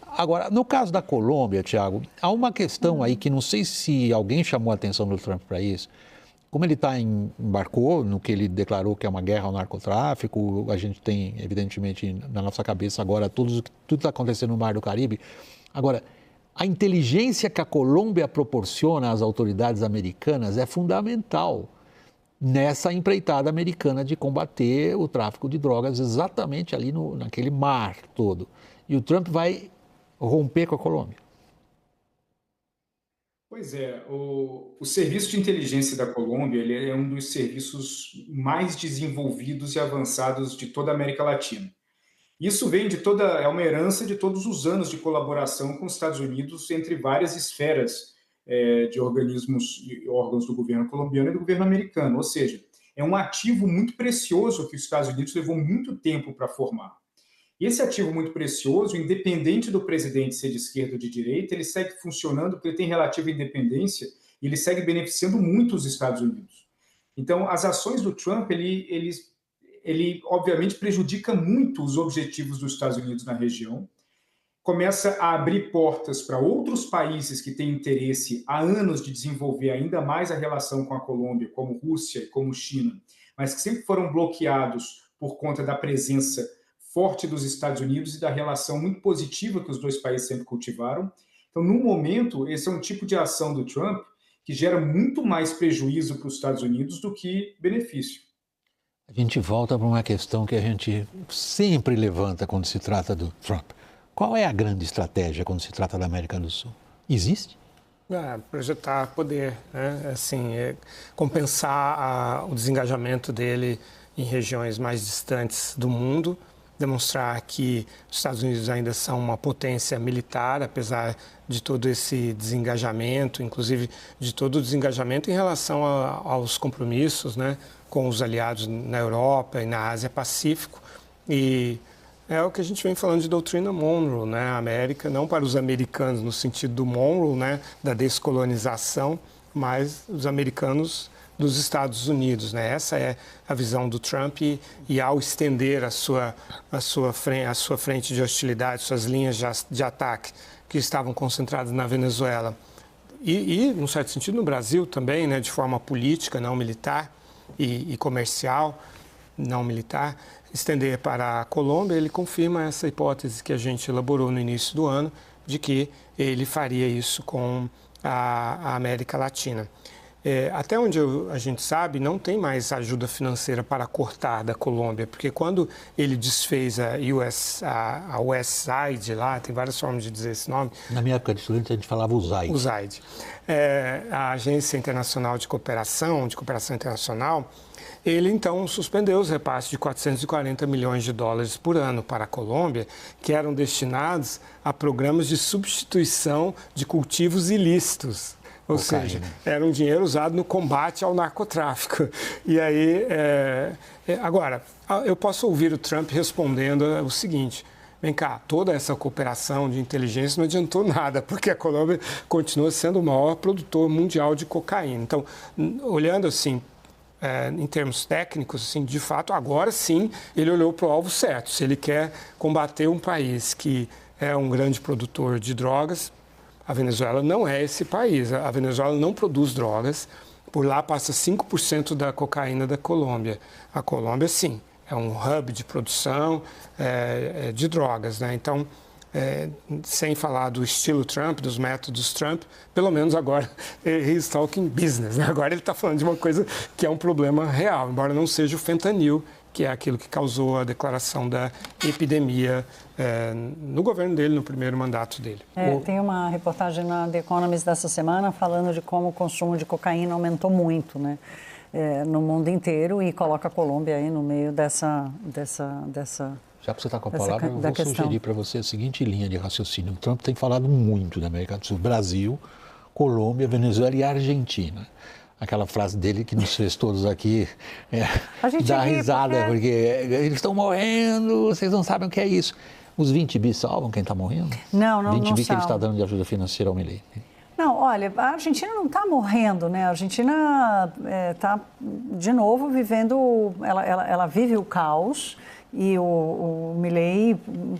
Agora, no caso da Colômbia, Tiago, há uma questão aí que não sei se alguém chamou a atenção do Trump para isso. Como ele embarcou no que ele declarou que é uma guerra ao narcotráfico, a gente tem, evidentemente, na nossa cabeça agora tudo está acontecendo no Mar do Caribe. Agora, a inteligência que a Colômbia proporciona às autoridades americanas é fundamental nessa empreitada americana de combater o tráfico de drogas exatamente ali naquele mar todo. E o Trump vai romper com a Colômbia. Pois é, o serviço de inteligência da Colômbia ele é um dos serviços mais desenvolvidos e avançados de toda a América Latina. Isso vem é uma herança de todos os anos de colaboração com os Estados Unidos entre várias esferas de organismos e órgãos do governo colombiano e do governo americano. Ou seja, é um ativo muito precioso que os Estados Unidos levou muito tempo para formar. E esse ativo muito precioso, independente do presidente ser de esquerda ou de direita, ele segue funcionando porque ele tem relativa independência e ele segue beneficiando muito os Estados Unidos. Então, as ações do Trump, ele obviamente prejudica muito os objetivos dos Estados Unidos na região, começa a abrir portas para outros países que têm interesse há anos de desenvolver ainda mais a relação com a Colômbia, como Rússia e como China, mas que sempre foram bloqueados por conta da presença forte dos Estados Unidos e da relação muito positiva que os dois países sempre cultivaram. Então, no momento, esse é um tipo de ação do Trump que gera muito mais prejuízo para os Estados Unidos do que benefício. A gente volta para uma questão que a gente sempre levanta quando se trata do Trump. Qual é a grande estratégia quando se trata da América do Sul? Existe? Projetar poder, né? Assim, compensar o desengajamento dele em regiões mais distantes do mundo, demonstrar que os Estados Unidos ainda são uma potência militar, apesar de todo esse desengajamento, inclusive de todo o desengajamento em relação aos compromissos, né, com os aliados na Europa e na Ásia-Pacífico. E é o que a gente vem falando de doutrina Monroe, né? A América, não para os americanos no sentido do Monroe, né, da descolonização, mas os americanos dos Estados Unidos, né? Essa é a visão do Trump e ao estender a sua frente de hostilidade, suas linhas de ataque que estavam concentradas na Venezuela e num certo sentido, no Brasil também, né, de forma política, não militar e comercial, não militar, estender para a Colômbia, ele confirma essa hipótese que a gente elaborou no início do ano, de que ele faria isso com a América Latina. Até onde a gente sabe, não tem mais ajuda financeira para cortar da Colômbia, porque quando ele desfez a West Side lá, tem várias formas de dizer esse nome. Na minha época de estudante, a gente falava USAID. USAID. A Agência Internacional de Cooperação Internacional, ele então suspendeu os repasses de 440 milhões de dólares por ano para a Colômbia, que eram destinados a programas de substituição de cultivos ilícitos. Ou seja, era um dinheiro usado no combate ao narcotráfico. E aí, agora, eu posso ouvir o Trump respondendo o seguinte: vem cá, toda essa cooperação de inteligência não adiantou nada, porque a Colômbia continua sendo o maior produtor mundial de cocaína. Então, olhando assim, em termos técnicos, assim, de fato, agora sim ele olhou para o alvo certo. Se ele quer combater um país que é um grande produtor de drogas, a Venezuela não é esse país. A Venezuela não produz drogas. Por lá passa 5% da cocaína da Colômbia. A Colômbia, sim, é um hub de produção de drogas, né? Então, sem falar do estilo Trump, dos métodos Trump, pelo menos agora he's talking business, né? Agora ele está falando de uma coisa que é um problema real, embora não seja o fentanil, que é aquilo que causou a declaração da epidemia no governo dele, no primeiro mandato dele. Tem uma reportagem na The Economist dessa semana falando de como o consumo de cocaína aumentou muito, né, no mundo inteiro, e coloca a Colômbia aí no meio dessa Já que você está com a palavra, eu vou sugerir para você a seguinte linha de raciocínio. O Trump tem falado muito da América do Sul: Brasil, Colômbia, Venezuela e Argentina. Aquela frase dele que nos fez todos aqui dar risada, porque eles estão morrendo, vocês não sabem o que é isso. Os 20 bi salvam quem está morrendo? Não 20 bi que salva. ele está dando de ajuda financeira ao Milei. Não, olha, a Argentina não está morrendo, né? A Argentina está, de novo, vivendo... Ela vive o caos E o Milei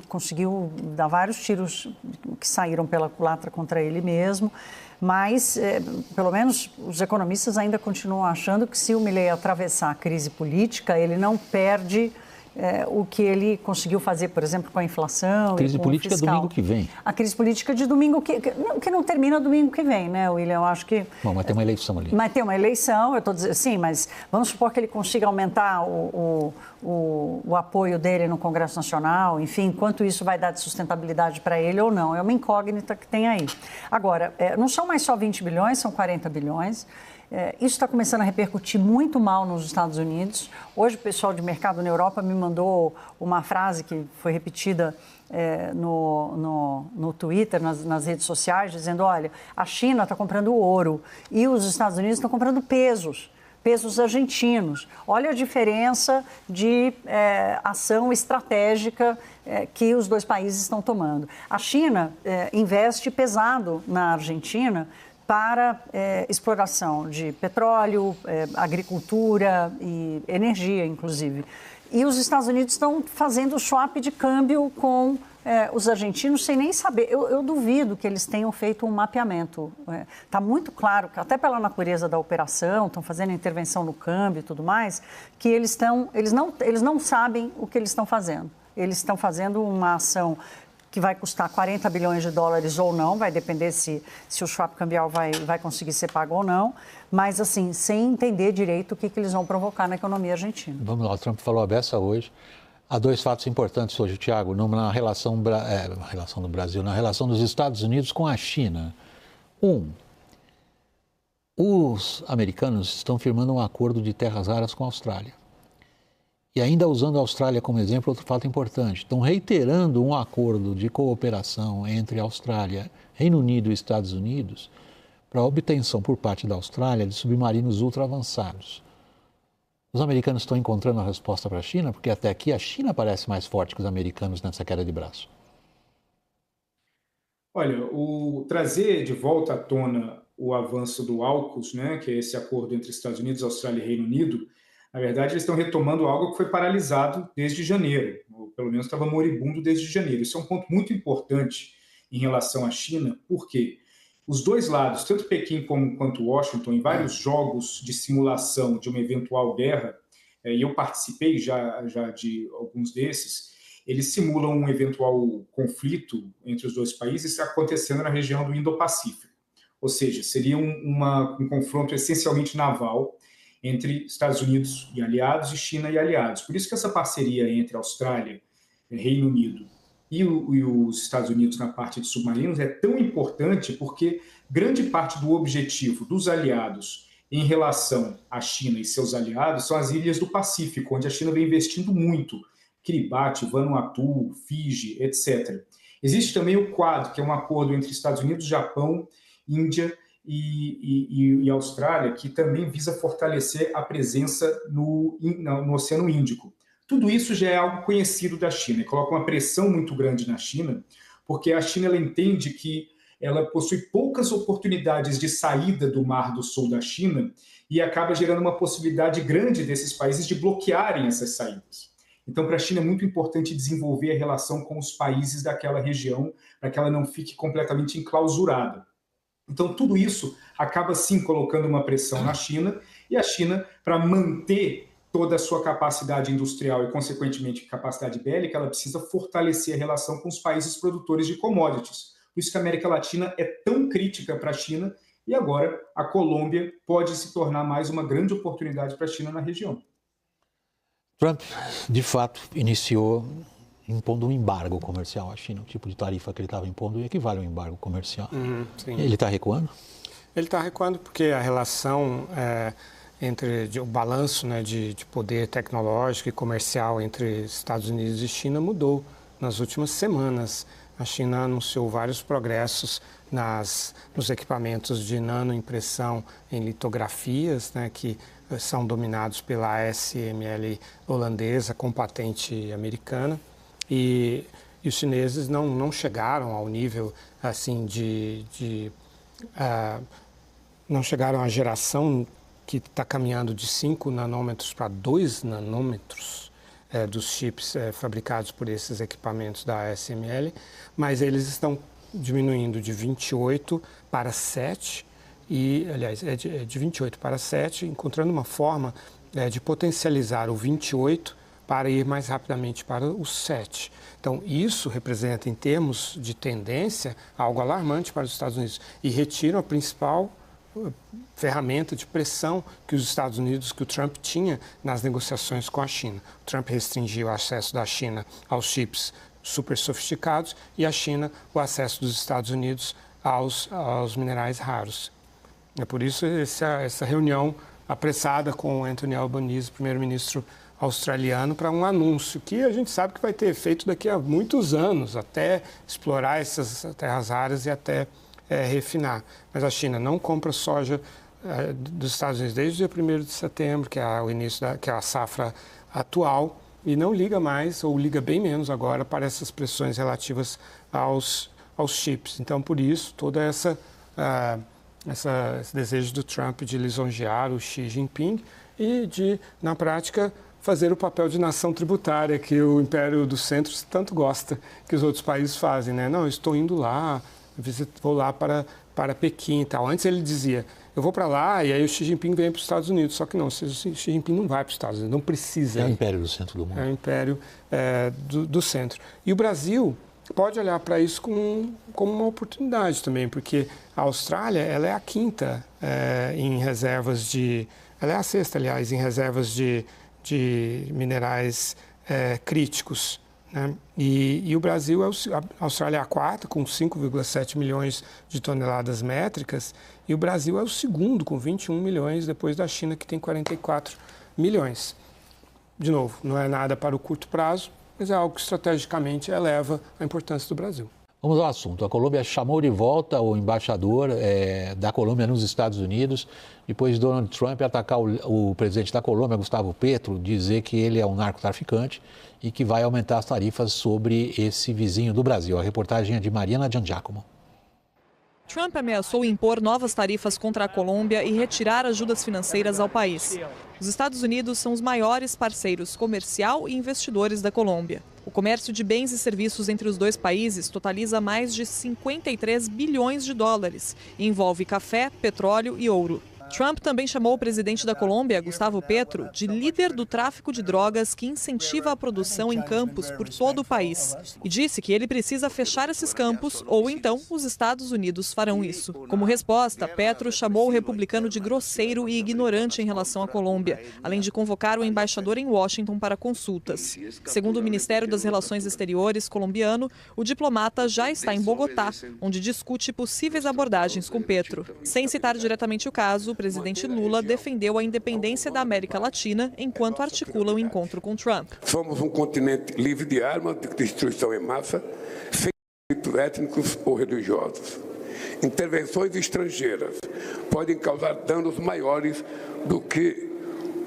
conseguiu dar vários tiros que saíram pela culatra contra ele mesmo, mas, pelo menos, os economistas ainda continuam achando que se o Milei atravessar a crise política, ele não perde o que ele conseguiu fazer, por exemplo, com a inflação. A crise política é domingo que vem. A crise política de domingo que não termina domingo que vem, né, William? Eu acho que... Bom, mas tem uma eleição ali. Mas tem uma eleição, eu estou dizendo, sim, mas vamos supor que ele consiga aumentar o apoio dele no Congresso Nacional, enfim, quanto isso vai dar de sustentabilidade para ele ou não. É uma incógnita que tem aí. Agora, não são mais só 20 bilhões, são 40 bilhões. Isso está começando a repercutir muito mal nos Estados Unidos. Hoje o pessoal de mercado na Europa me mandou uma frase que foi repetida no Twitter, nas redes sociais, dizendo, olha, a China está comprando ouro e os Estados Unidos estão comprando pesos argentinos. Olha a diferença de ação estratégica que os dois países estão tomando. A China investe pesado na Argentina para exploração de petróleo, agricultura e energia, inclusive. E os Estados Unidos estão fazendo swap de câmbio com os argentinos sem nem saber. Eu duvido que eles tenham feito um mapeamento. Está muito claro, que até pela natureza da operação, estão fazendo intervenção no câmbio e tudo mais, que eles não sabem o que eles estão fazendo. Eles estão fazendo uma ação que vai custar 40 bilhões de dólares ou não, vai depender se o swap cambial vai conseguir ser pago ou não, mas assim, sem entender direito o que eles vão provocar na economia argentina. Vamos lá, o Trump falou a beça hoje. Há dois fatos importantes hoje, Tiago, na relação do Brasil, na relação dos Estados Unidos com a China. Os americanos estão firmando um acordo de terras raras com a Austrália. E ainda usando a Austrália como exemplo, outro fato importante, estão reiterando um acordo de cooperação entre a Austrália, Reino Unido e Estados Unidos para a obtenção por parte da Austrália de submarinos ultra-avançados. Os americanos estão encontrando a resposta para a China, porque até aqui a China parece mais forte que os americanos nessa queda de braço. Olha, trazer de volta à tona o avanço do AUKUS, né, que é esse acordo entre Estados Unidos, Austrália e Reino Unido, na verdade, eles estão retomando algo que foi paralisado desde janeiro, ou pelo menos estava moribundo desde janeiro. Isso é um ponto muito importante em relação à China, porque os dois lados, tanto Pequim quanto Washington, em vários jogos de simulação de uma eventual guerra, e eu participei já de alguns desses, eles simulam um eventual conflito entre os dois países acontecendo na região do Indo-Pacífico. Ou seja, seria um confronto essencialmente naval entre Estados Unidos e aliados e China e aliados. Por isso que essa parceria entre Austrália, Reino Unido e os Estados Unidos na parte de submarinos é tão importante porque grande parte do objetivo dos aliados em relação à China e seus aliados são as ilhas do Pacífico, onde a China vem investindo muito, Kiribati, Vanuatu, Fiji, etc. Existe também o Quad, que é um acordo entre Estados Unidos, Japão, Índia e Austrália, que também visa fortalecer a presença no Oceano Índico. Tudo isso já é algo conhecido da China e coloca uma pressão muito grande na China, porque a China ela entende que ela possui poucas oportunidades de saída do Mar do Sul da China e acaba gerando uma possibilidade grande desses países de bloquearem essas saídas. Então, para a China é muito importante desenvolver a relação com os países daquela região para que ela não fique completamente enclausurada. Então, tudo isso acaba, sim, colocando uma pressão na China, e a China, para manter toda a sua capacidade industrial e, consequentemente, capacidade bélica, ela precisa fortalecer a relação com os países produtores de commodities. Por isso que a América Latina é tão crítica para a China, e agora a Colômbia pode se tornar mais uma grande oportunidade para a China na região. Trump, de fato, iniciou impondo um embargo comercial à China. O tipo de tarifa que ele estava impondo equivale a um embargo comercial. Ele está recuando? Ele está recuando porque a relação entre o balanço, né, de poder tecnológico e comercial entre Estados Unidos e China mudou nas últimas semanas. A China anunciou vários progressos nos equipamentos de nanoimpressão em litografias, né, que são dominados pela ASML holandesa com patente americana. E os chineses não chegaram ao nível assim não chegaram à geração que está caminhando de 5 nanômetros para 2 nanômetros dos chips fabricados por esses equipamentos da ASML, mas eles estão diminuindo de 28 para 7, e, aliás, de 28 para 7, encontrando uma forma de potencializar o 28 para ir mais rapidamente para o 7. Então, isso representa, em termos de tendência, algo alarmante para os Estados Unidos e retira a principal ferramenta de pressão que os Estados Unidos, que o Trump tinha nas negociações com a China. O Trump restringiu o acesso da China aos chips super sofisticados e a China o acesso dos Estados Unidos aos minerais raros. É por isso essa reunião apressada com o Anthony Albanese, primeiro-ministro australiano, para um anúncio que a gente sabe que vai ter efeito daqui a muitos anos, até explorar essas terras raras e até refinar. Mas a China não compra soja dos Estados Unidos desde o dia 1º de setembro, que é o início que é a safra atual, e não liga mais, ou liga bem menos agora, para essas pressões relativas aos chips. Então, por isso, toda esse desejo do Trump de lisonjear o Xi Jinping e de, na prática, fazer o papel de nação tributária que o Império do Centro tanto gosta que os outros países fazem, né? Não, eu estou indo lá, vou lá para Pequim e tal. Antes ele dizia, eu vou para lá e aí o Xi Jinping vem para os Estados Unidos. Só que não, o Xi Jinping não vai para os Estados Unidos, não precisa. É o Império do Centro do mundo. É o Império do Centro. E o Brasil pode olhar para isso como uma oportunidade também, porque a Austrália ela é a quinta em reservas de... Ela é a sexta, aliás, em reservas de minerais críticos. Né? E o Brasil, a Austrália é a quarta, com 5,7 milhões de toneladas métricas, e o Brasil é o segundo, com 21 milhões, depois da China, que tem 44 milhões. De novo, não é nada para o curto prazo, mas é algo que estrategicamente eleva a importância do Brasil. Vamos ao assunto. A Colômbia chamou de volta o embaixador da Colômbia nos Estados Unidos, depois de Donald Trump atacar o presidente da Colômbia, Gustavo Petro, dizer que ele é um narcotraficante e que vai aumentar as tarifas sobre esse vizinho do Brasil. A reportagem é de Mariana Giangiacomo. Trump ameaçou impor novas tarifas contra a Colômbia e retirar ajudas financeiras ao país. Os Estados Unidos são os maiores parceiros comercial e investidores da Colômbia. O comércio de bens e serviços entre os dois países totaliza mais de 53 bilhões de dólares e envolve café, petróleo e ouro. Trump também chamou o presidente da Colômbia, Gustavo Petro, de líder do tráfico de drogas que incentiva a produção em campos por todo o país. E disse que ele precisa fechar esses campos ou então os Estados Unidos farão isso. Como resposta, Petro chamou o republicano de grosseiro e ignorante em relação à Colômbia, além de convocar o embaixador em Washington para consultas. Segundo o Ministério das Relações Exteriores colombiano, o diplomata já está em Bogotá, onde discute possíveis abordagens com Petro. Sem citar diretamente o caso, o presidente Lula defendeu a independência da América Latina enquanto articula o encontro com Trump. Somos um continente livre de armas, de destruição em massa, sem conflitos étnicos ou religiosos. Intervenções estrangeiras podem causar danos maiores do que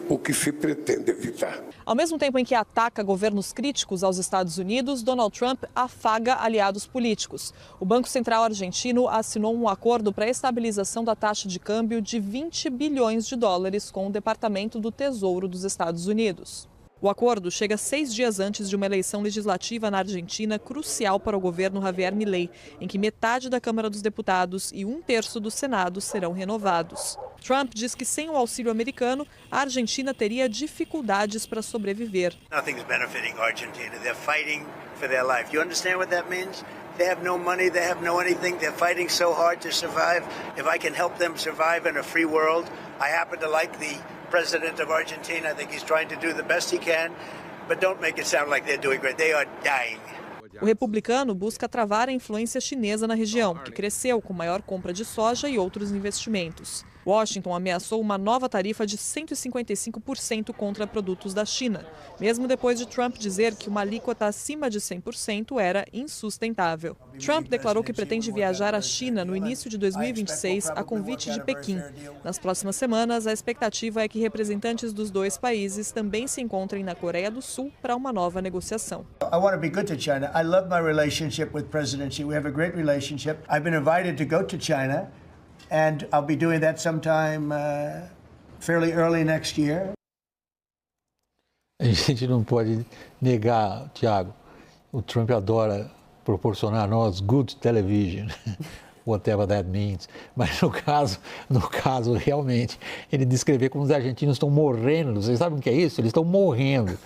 o que se pretende evitar. Ao mesmo tempo em que ataca governos críticos aos Estados Unidos, Donald Trump afaga aliados políticos. O Banco Central argentino assinou um acordo para a estabilização da taxa de câmbio de 20 bilhões de dólares com o Departamento do Tesouro dos Estados Unidos. O acordo chega 6 dias antes de uma eleição legislativa na Argentina crucial para o governo Javier Milei, em que metade da Câmara dos Deputados e 1/3 do Senado serão renovados. Trump diz que sem o auxílio americano, a Argentina teria dificuldades para sobreviver. Nothing's benefiting Argentina. They're fighting for their life. You understand what that means? They have no money, they have no anything. They're fighting so hard to survive. If I can help them survive in a free world, I happen to like the president of Argentina. I think he's trying to do the best he can, but don't make it sound like they're doing great. They are dying. O republicano busca travar a influência chinesa na região, que cresceu com maior compra de soja e outros investimentos. Washington ameaçou uma nova tarifa de 155% contra produtos da China, mesmo depois de Trump dizer que uma alíquota acima de 100% era insustentável. Trump declarou que pretende viajar à China no início de 2026 a convite de Pequim. Nas próximas semanas, a expectativa é que representantes dos dois países também se encontrem na Coreia do Sul para uma nova negociação. I want to be good to China. I love my relationship with President Xi. We have a great relationship. I've been invited to go to China. And I'll be doing that sometime fairly early next year. A gente não pode negar, Tiago, o Trump adora proporcionar a nós good television, whatever that means. Mas no caso, realmente, ele descrever como os argentinos estão morrendo. Vocês sabem o que é isso? Eles estão morrendo.